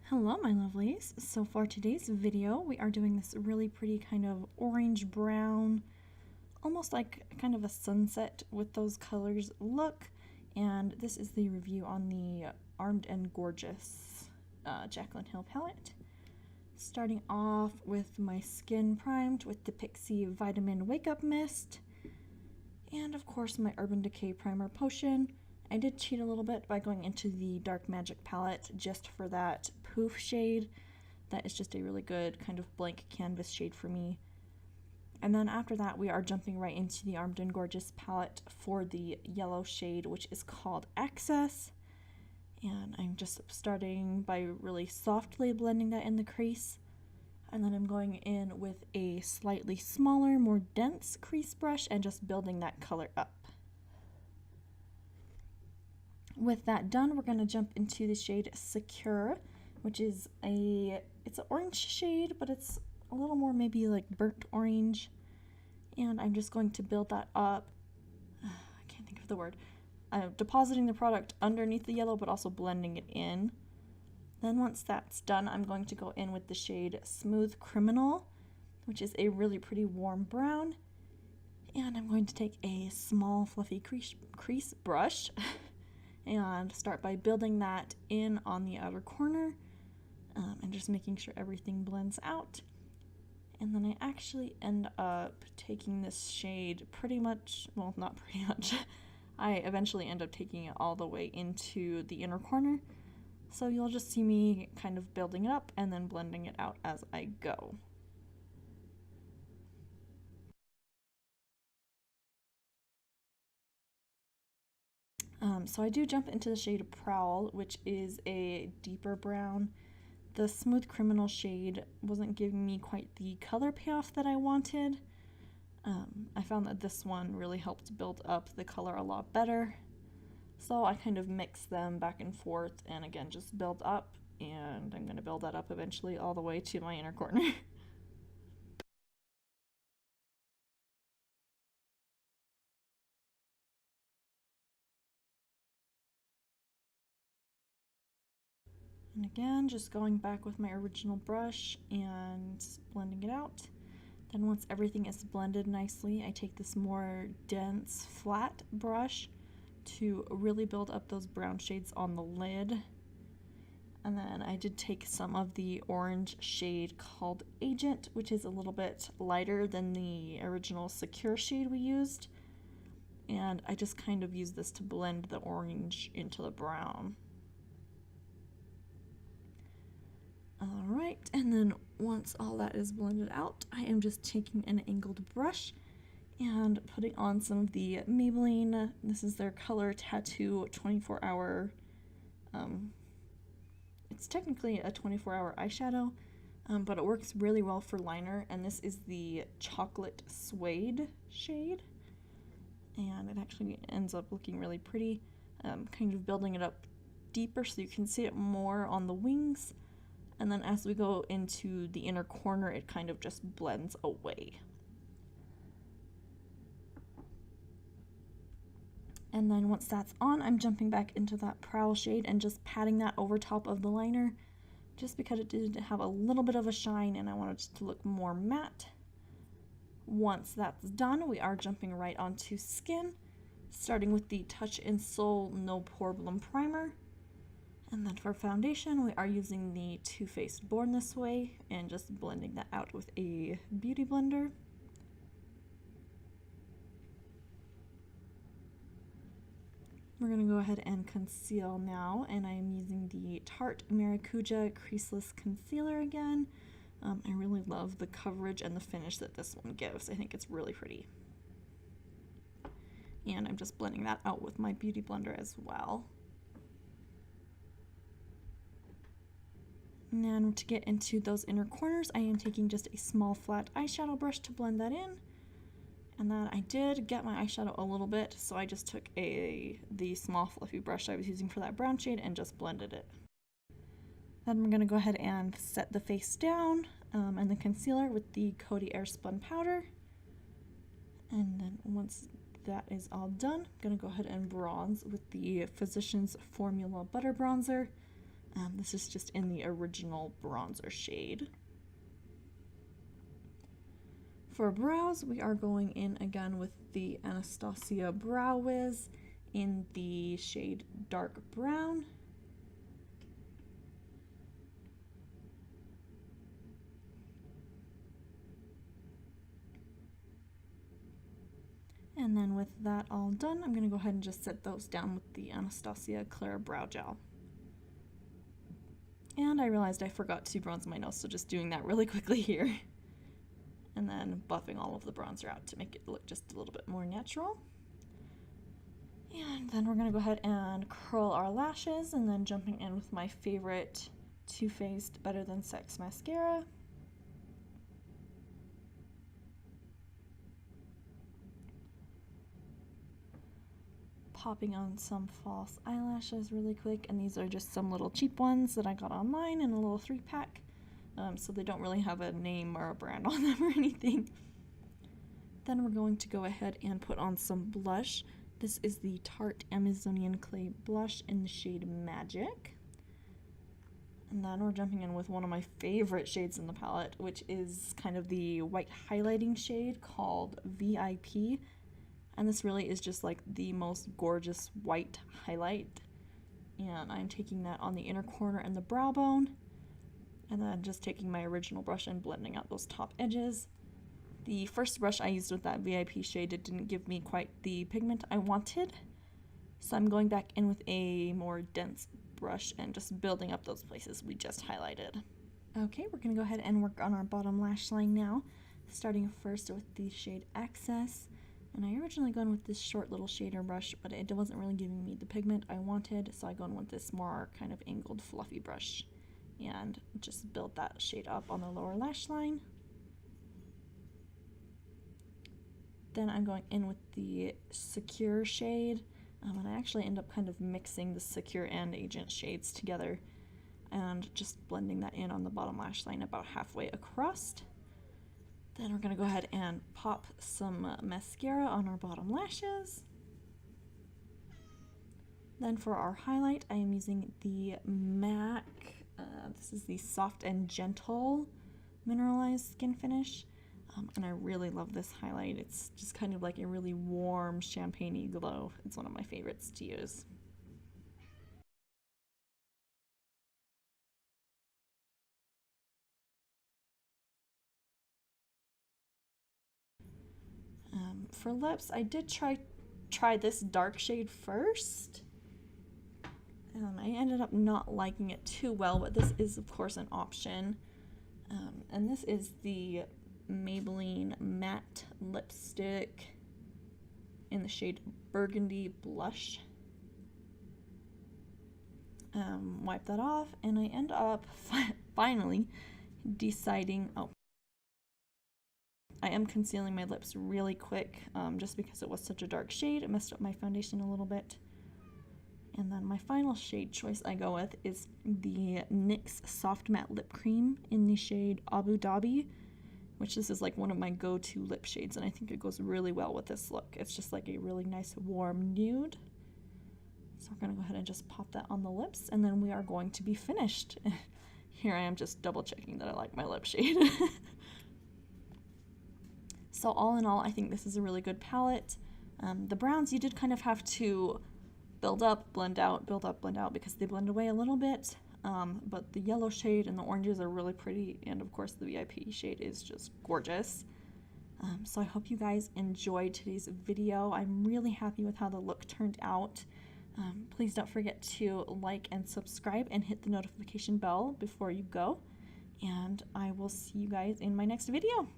Hello my lovelies. So for today's video we are doing this really pretty kind of orange brown, almost like kind of a sunset with those colors look, and this is the review on the Armed and Gorgeous Jaclyn Hill palette. Starting off with my skin primed with the Pixi Vitamin Wake Up Mist, and of course my Urban Decay Primer Potion. I did cheat a little bit by going into the Dark Magic palette just for that poof shade. That is just a really good kind of blank canvas shade for me. And then after that we are jumping right into the Armed and Gorgeous palette for the yellow shade, which is called Access. And I'm just starting by really softly blending that in the crease. And then I'm going in with a slightly smaller, more dense crease brush and just building that color up. With that done, we're going to jump into the shade Secure, which is it's an orange shade, but it's a little more maybe like burnt orange. And I'm just going to build that up. I can't think of the word. Depositing the product underneath the yellow, but also blending it in. Then once that's done, I'm going to go in with the shade Smooth Criminal, which is a really pretty warm brown. And I'm going to take a small fluffy crease brush and start by building that in on the outer corner, and just making sure everything blends out. And then I actually end up taking this shade pretty much, well, not pretty much, I eventually end up taking it all the way into the inner corner. So you'll just see me kind of building it up and then blending it out as I go. So I do jump into the shade Prowl, which is a deeper brown. The Smooth Criminal shade wasn't giving me quite the color payoff that I wanted. I found that this one really helped build up the color a lot better. So I kind of mix them back and forth and again just build up, and I'm going to build that up eventually all the way to my inner corner. And again, just going back with my original brush and blending it out. Then once everything is blended nicely, I take this more dense, flat brush to really build up those brown shades on the lid. And then I did take some of the orange shade called Agent, which is a little bit lighter than the original Secure shade we used. And I just kind of used this to blend the orange into the brown. Alright, and then once all that is blended out, I am just taking an angled brush and putting on some of the Maybelline, this is their Color Tattoo 24-hour, it's technically a 24-hour eyeshadow, but it works really well for liner, and this is the Chocolate Suede shade, and it actually ends up looking really pretty, kind of building it up deeper so you can see it more on the wings. And then as we go into the inner corner, it kind of just blends away. And then once that's on, I'm jumping back into that Prowl shade and just patting that over top of the liner, just because it did have a little bit of a shine and I wanted it to look more matte. Once that's done, we are jumping right onto skin, starting with the Touch in SOL No Poreblem Primer. And then for foundation, we are using the Too Faced Born This Way and just blending that out with a beauty blender. We're going to go ahead and conceal now, and I am using the Tarte Maracuja Creaseless Concealer again. I really love the coverage and the finish that this one gives. I think it's really pretty. And I'm just blending that out with my beauty blender as well. And then to get into those inner corners, I am taking just a small flat eyeshadow brush to blend that in. And then I did get my eyeshadow a little bit, so I just took the small fluffy brush I was using for that brown shade and just blended it. Then we're going to go ahead and set the face down and the concealer with the Coty Airspun powder. And then once that is all done, I'm going to go ahead and bronze with the Physicians Formula Butter Bronzer. This is just in the original bronzer shade. For brows, we are going in again with the Anastasia Brow Wiz in the shade Dark Brown. And then with that all done, I'm going to go ahead and just set those down with the Anastasia Clear Brow Gel. And I realized I forgot to bronze my nose, so just doing that really quickly here. And then buffing all of the bronzer out to make it look just a little bit more natural. And then we're going to go ahead and curl our lashes, and then jumping in with my favorite Too Faced Better Than Sex Mascara. Popping on some false eyelashes really quick, and these are just some little cheap ones that I got online in a little 3-pack, so they don't really have a name or a brand on them or anything. Then we're going to go ahead and put on some blush. This is the Tarte Amazonian Clay Blush in the shade Magic. And then we're jumping in with one of my favorite shades in the palette, which is kind of the white highlighting shade called VIP. And this really is just like the most gorgeous white highlight. And I'm taking that on the inner corner and the brow bone. And then just taking my original brush and blending out those top edges. The first brush I used with that VIP shade, it didn't give me quite the pigment I wanted. So I'm going back in with a more dense brush and just building up those places we just highlighted. Okay, we're going to go ahead and work on our bottom lash line now. Starting first with the shade Access. And I originally gone with this short little shader brush, but it wasn't really giving me the pigment I wanted, so I gone with this more kind of angled fluffy brush and just build that shade up on the lower lash line. Then I'm going in with the Secure shade, and I actually end up kind of mixing the Secure and Agent shades together and just blending that in on the bottom lash line about halfway across. Then we're going to go ahead and pop some mascara on our bottom lashes. Then for our highlight, I am using the MAC, this is the Soft and Gentle Mineralize Skin Finish. And I really love this highlight. It's just kind of like a really warm champagne-y glow. It's one of my favorites to use. For lips, I did try this dark shade first. I ended up not liking it too well, but this is of course an option. And this is the Maybelline Matte Lipstick in the shade Burgundy Blush. Wipe that off, and I end up finally deciding, I am concealing my lips really quick, just because it was such a dark shade. It messed up my foundation a little bit. And then my final shade choice I go with is the NYX Soft Matte Lip Cream in the shade Abu Dhabi, which this is like one of my go-to lip shades, and I think it goes really well with this look. It's just like a really nice warm nude. So we're going to go ahead and just pop that on the lips, and then we are going to be finished. Here I am just double checking that I like my lip shade. So all in all, I think this is a really good palette. The browns you did kind of have to build up, blend out, build up, blend out, because they blend away a little bit. But the yellow shade and the oranges are really pretty, and of course the VIP shade is just gorgeous. So I hope you guys enjoyed today's video. I'm really happy with how the look turned out. Please don't forget to like and subscribe and hit the notification bell before you go. And I will see you guys in my next video.